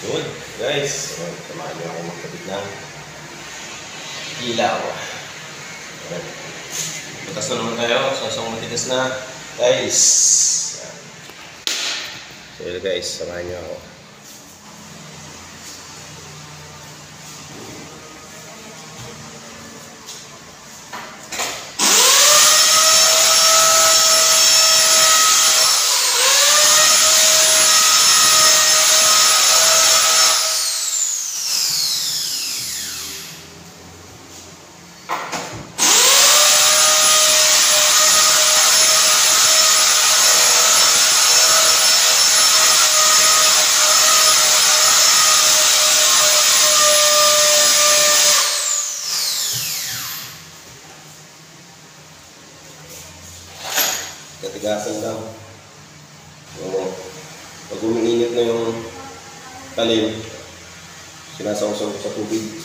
Yun, guys. Samahan niyo ako magkabit ng ilaw. Ayan. Butas na naman tayo. Sasang matigas na. Guys. Ayan. So yun guys, samahan niyo ako. Katigasan lang. Pag umiinit na yung talim, sinasawsaw ko sa tubig.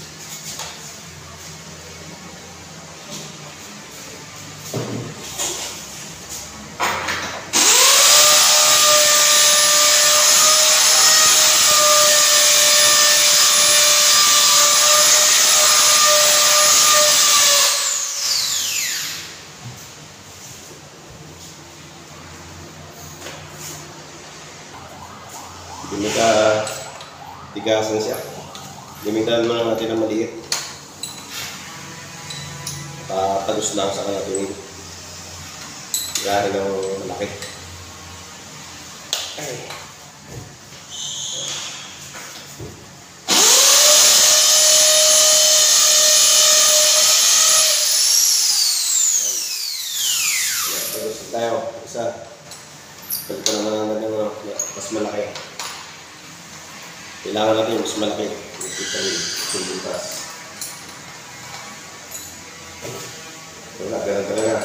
Hindi tigasan siya. Limitan mo natin ng maliit. Patagos lang sa kanatin. Gari ng malaki. Ay. Patagos tayo. Isa. Pagka naman ng mas malaki. Kailangan natin yung mas malaki. Kita rin yung butas. Wala, ganun talaga.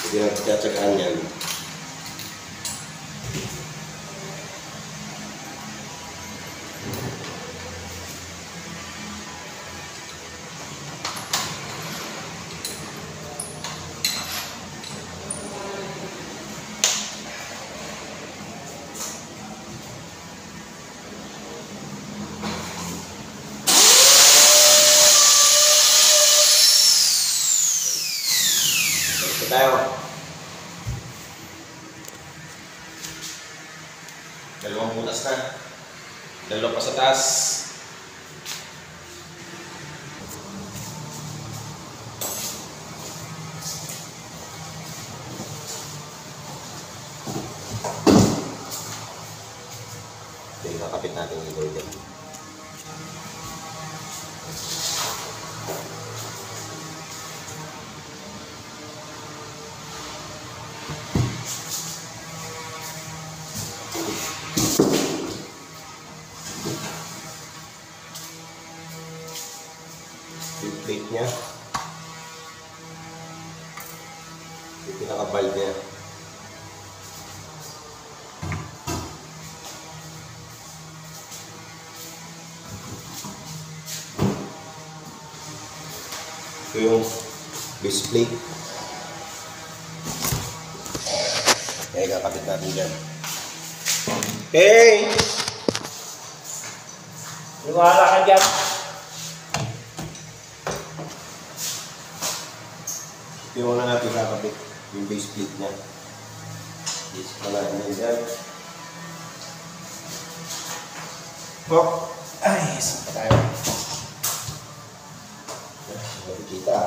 Hindi na tatsagaan yan. Tayo. Dalawang butas na. Dalawa pa sa taas. Okay, kakapit natin yung ilaw dyan. Yung plate niya, yung pinaka-valve niya. Ito yung base plate. Kaya kakapit natin dyan. Hey! Iwala ka dyan. Yung una natin kakapit, yung base plate niya. Base pala natin dyan. Hop! Ay, saan pa tayo? Makikita.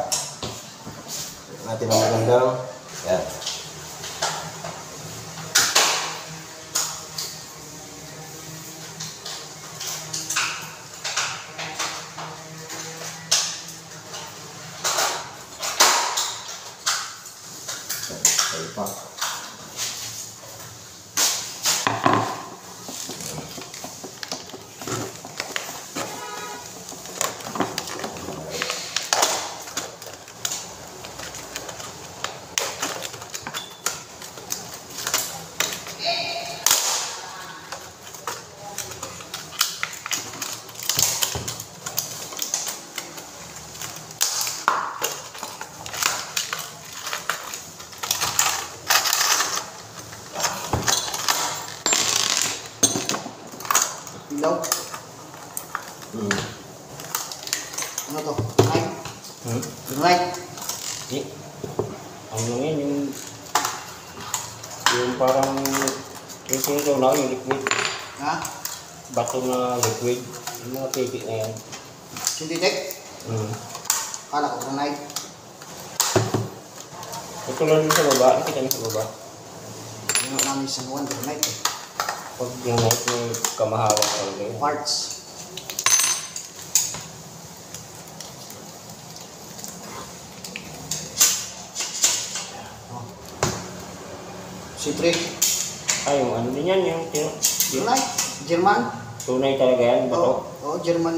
Ito natin ang magandang. Yan. Pa. Ilaw. Ano to? Night? Night? Ano lang yan, yung parang yung sinito na yung liquid. Ha? Bato na liquid. Yung mga pipi na yan. Synthetic? Kala ko night. Ito lang sa baba, nakita niyo sa baba. Yung namin sa buwan, night eh. Pag yung night may kamahawak talaga yun. Parts. C3. Ay, yung ano din yan, yung Night. German. tunay talaga yan, bato. Oo, German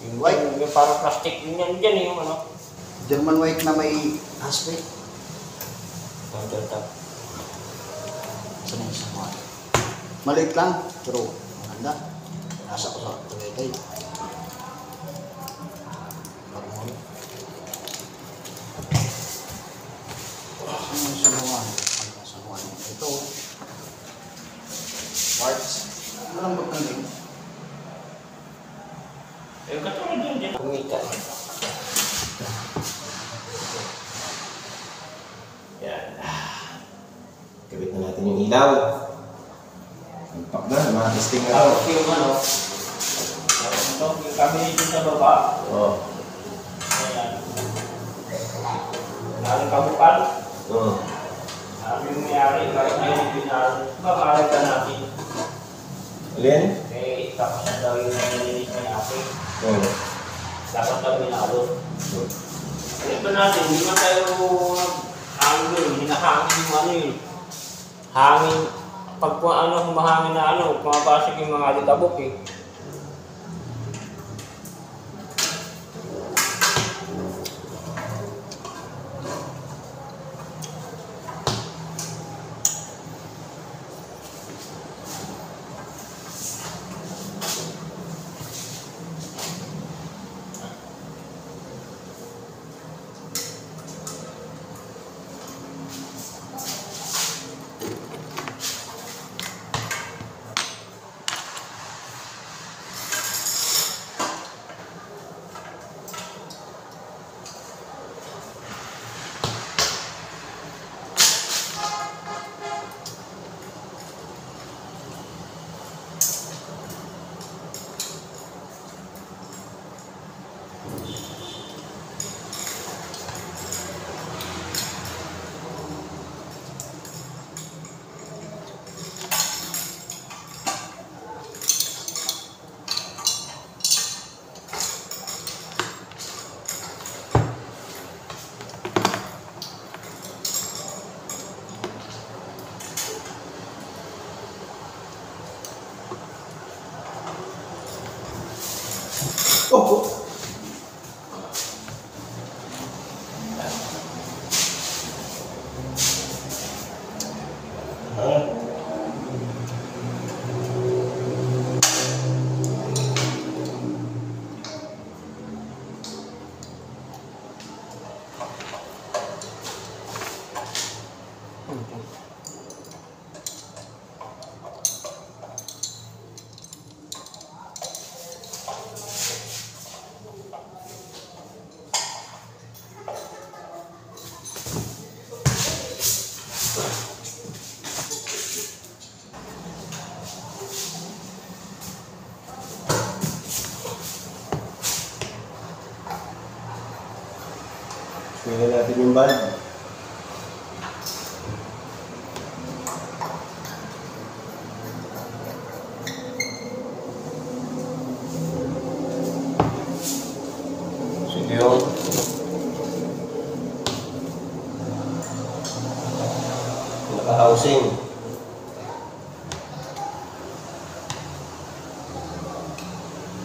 Yung white. yung parang plastic din yan dyan, yung ano. German white na may aspect. Countertop. Saan yung sama? Maliit lang, pero maganda. Nasa ko sa Toyota yun. Marmol. Saan yung samuan? Ano yung samuan? Ito. Parts. Ano lang ba kang Yung katulad yun dyan. Kumita. Yan. Kabit na natin yung ilaw. Impact na, mga testing na ito. Yung ano, ito, yung kami dito sa baba. Oo. Ayan. Nalang kabukan. Oo. Sabi yung mayari, kahit na yung pinaro. Makakarag ka natin. Alin? Eh, tapos na daw yung nilinis na natin. Oo. Dapat daw pinaro. Ito natin, hindi man tayo hangin yun. Hinahangin yung ano yun. Hangin. Pag humahangin na pumapasok yung mga alikabok eh. Oh! Tingnan natin yung band. Sige yun. Naka-housing.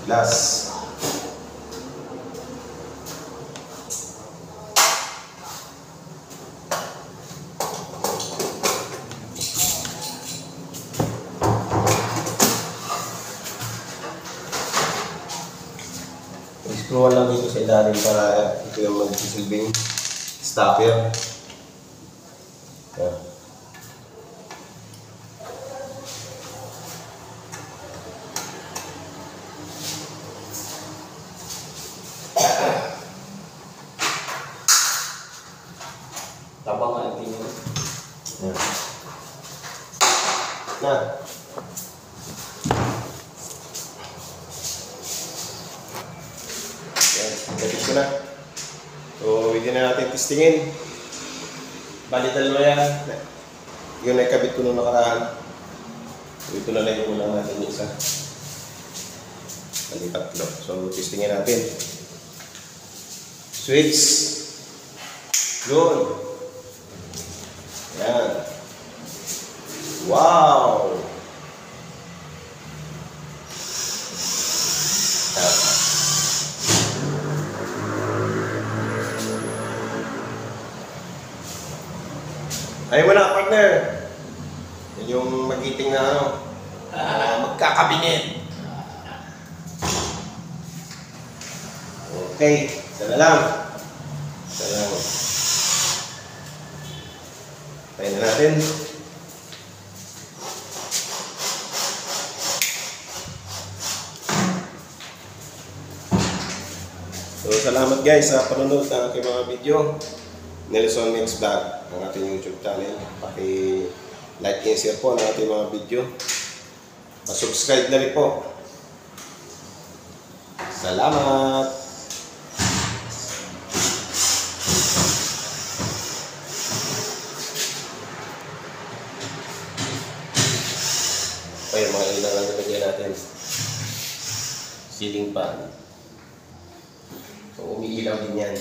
Glass. Screw lang dito sa ilalim para ito yung magsisilbing stopper. Yan. na. Yan, kapit ko na. So, hindi na natin testingin. Bali dalawa yan. Yun ay kabit ko nung nakaraan. Ito na lang yung ulang natin yung isa. Bali tatlo. So, testingin natin. Switch. Yun. Yan. Wow! Yan. Ayaw mo na, partner. Yan yung magiting na ano. Magkakabinet. Okay. Isa na lang. Isa na lang. Tayo na natin. So, salamat guys sa panonood ng aking mga video. Nelson Mix Vlog, ang ating YouTube channel. Paki-like and share po ang ating mga video. Pa-subscribe na rin po. Salamat! Okay, mga ilang na nilagyan natin. Ceiling fan. So, umiilaw din yan.